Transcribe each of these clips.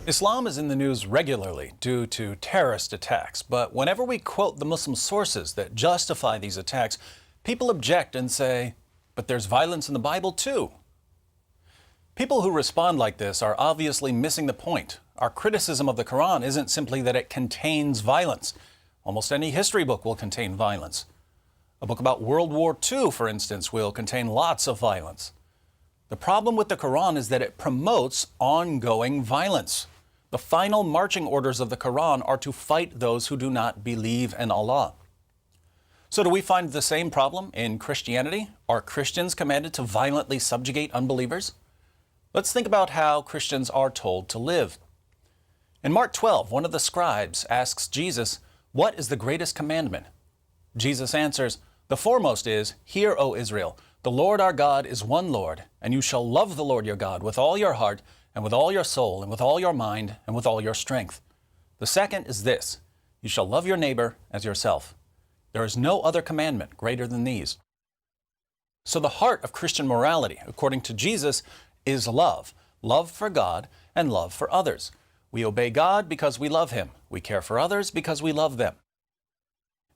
Islam is in the news regularly due to terrorist attacks, but whenever we quote the Muslim sources that justify these attacks, people object and say, but there's violence in the Bible too. People who respond like this are obviously missing the point. Our criticism of the Quran isn't simply that it contains violence. Almost any history book will contain violence. A book about World War II, for instance, will contain lots of violence. The problem with the Quran is that it promotes ongoing violence. The final marching orders of the Quran are to fight those who do not believe in Allah. So do we find the same problem in Christianity? Are Christians commanded to violently subjugate unbelievers? Let's think about how Christians are told to live. In Mark 12, one of the scribes asks Jesus, "What is the greatest commandment?" Jesus answers, "The foremost is, 'Hear, O Israel, the Lord our God is one Lord, and you shall love the Lord your God with all your heart, and with all your soul, and with all your mind, and with all your strength. The second is this, you shall love your neighbor as yourself. There is no other commandment greater than these." So the heart of Christian morality, according to Jesus, is love. Love for God and love for others. We obey God because we love Him. We care for others because we love them.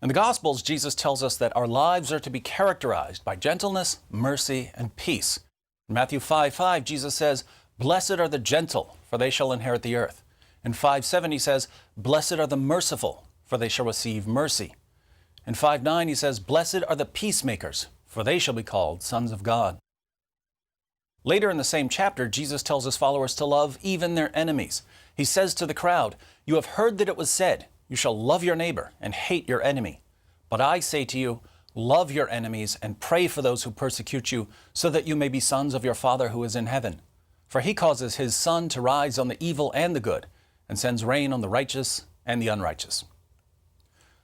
In the Gospels, Jesus tells us that our lives are to be characterized by gentleness, mercy, and peace. In Matthew 5:5, Jesus says, "Blessed are the gentle, for they shall inherit the earth." In 5:7, He says, "Blessed are the merciful, for they shall receive mercy." In 5:9, He says, "Blessed are the peacemakers, for they shall be called sons of God." Later in the same chapter, Jesus tells His followers to love even their enemies. He says to the crowd, "You have heard that it was said, 'You shall love your neighbor and hate your enemy.' But I say to you, love your enemies and pray for those who persecute you, so that you may be sons of your Father who is in heaven. For He causes His sun to rise on the evil and the good, and sends rain on the righteous and the unrighteous."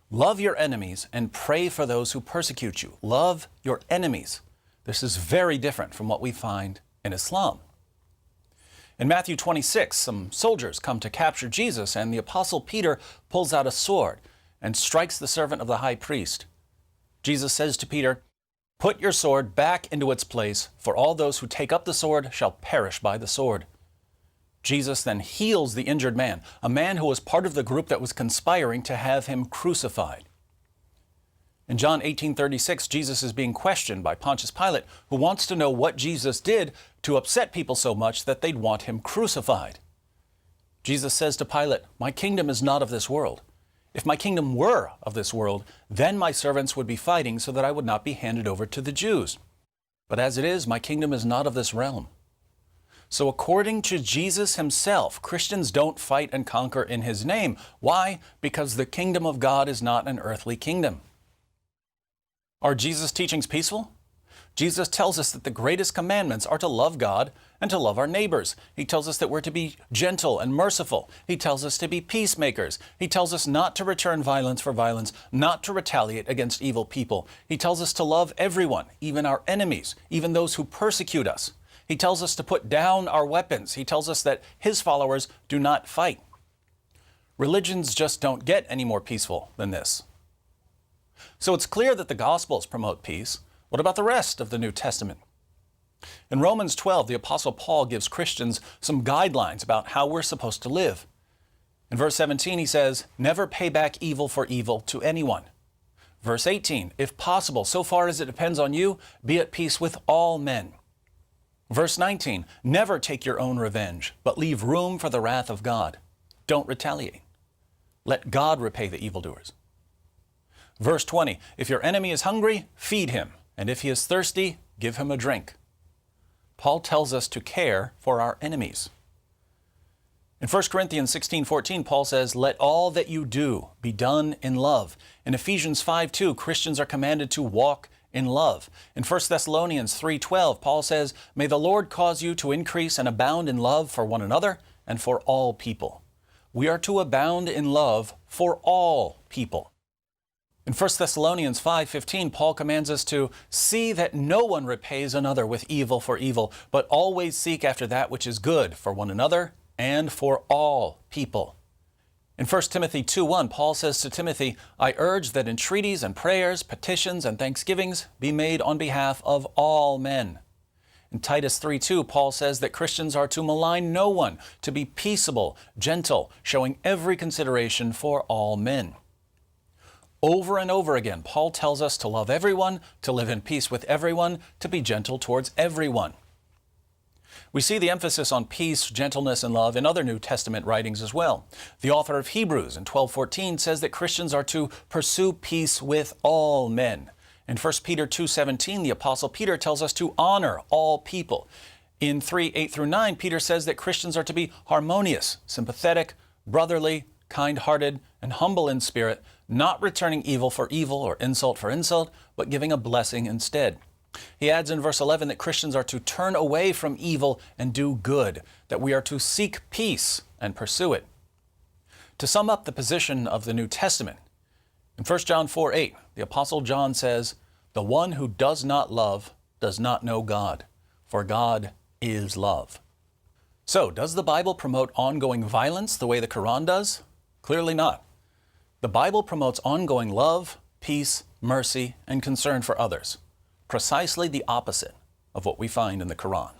Love your enemies and pray for those who persecute you. Love your enemies. This is very different from what we find in Islam. In Matthew 26, some soldiers come to capture Jesus, and the Apostle Peter pulls out a sword and strikes the servant of the high priest. Jesus says to Peter, "Put your sword back into its place, for all those who take up the sword shall perish by the sword." Jesus then heals the injured man, a man who was part of the group that was conspiring to have Him crucified. In John 18:36, Jesus is being questioned by Pontius Pilate, who wants to know what Jesus did to upset people so much that they'd want Him crucified. Jesus says to Pilate, "My kingdom is not of this world. If my kingdom were of this world, then my servants would be fighting so that I would not be handed over to the Jews. But as it is, my kingdom is not of this realm." So according to Jesus Himself, Christians don't fight and conquer in His name. Why? Because the kingdom of God is not an earthly kingdom. Are Jesus' teachings peaceful? Jesus tells us that the greatest commandments are to love God and to love our neighbors. He tells us that we're to be gentle and merciful. He tells us to be peacemakers. He tells us not to return violence for violence, not to retaliate against evil people. He tells us to love everyone, even our enemies, even those who persecute us. He tells us to put down our weapons. He tells us that His followers do not fight. Religions just don't get any more peaceful than this. So it's clear that the Gospels promote peace. What about the rest of the New Testament? In Romans 12, the Apostle Paul gives Christians some guidelines about how we're supposed to live. In verse 17, he says, "Never pay back evil for evil to anyone." Verse 18, "If possible, so far as it depends on you, be at peace with all men." Verse 19, "Never take your own revenge, but leave room for the wrath of God. Don't retaliate. Let God repay the evildoers." Verse 20, "If your enemy is hungry, feed him, and if he is thirsty, give him a drink." Paul tells us to care for our enemies. In 1 Corinthians 16:14, Paul says, "Let all that you do be done in love." In Ephesians 5:2, Christians are commanded to walk in love. In 1 Thessalonians 3:12, Paul says, "May the Lord cause you to increase and abound in love for one another and for all people." We are to abound in love for all people. In 1 Thessalonians 5:15, Paul commands us to see that no one repays another with evil for evil, but always seek after that which is good for one another and for all people. In 1 Timothy 2:1, Paul says to Timothy, "I urge that entreaties and prayers, petitions and thanksgivings be made on behalf of all men." In Titus 3:2, Paul says that Christians are to malign no one, to be peaceable, gentle, showing every consideration for all men. Over and over again, Paul tells us to love everyone, to live in peace with everyone, to be gentle towards everyone. We see the emphasis on peace, gentleness, and love in other New Testament writings as well. The author of Hebrews in 12:14 says that Christians are to pursue peace with all men. In 1 Peter 2:17, the Apostle Peter tells us to honor all people. In 3:8 through 9, Peter says that Christians are to be harmonious, sympathetic, brotherly, kind-hearted, and humble in spirit, not returning evil for evil or insult for insult, but giving a blessing instead. He adds in verse 11 that Christians are to turn away from evil and do good, that we are to seek peace and pursue it. To sum up the position of the New Testament, in 1 John 4:8, the Apostle John says, "The one who does not love does not know God, for God is love." So, does the Bible promote ongoing violence the way the Quran does? Clearly not. The Bible promotes ongoing love, peace, mercy, and concern for others. Precisely the opposite of what we find in the Quran.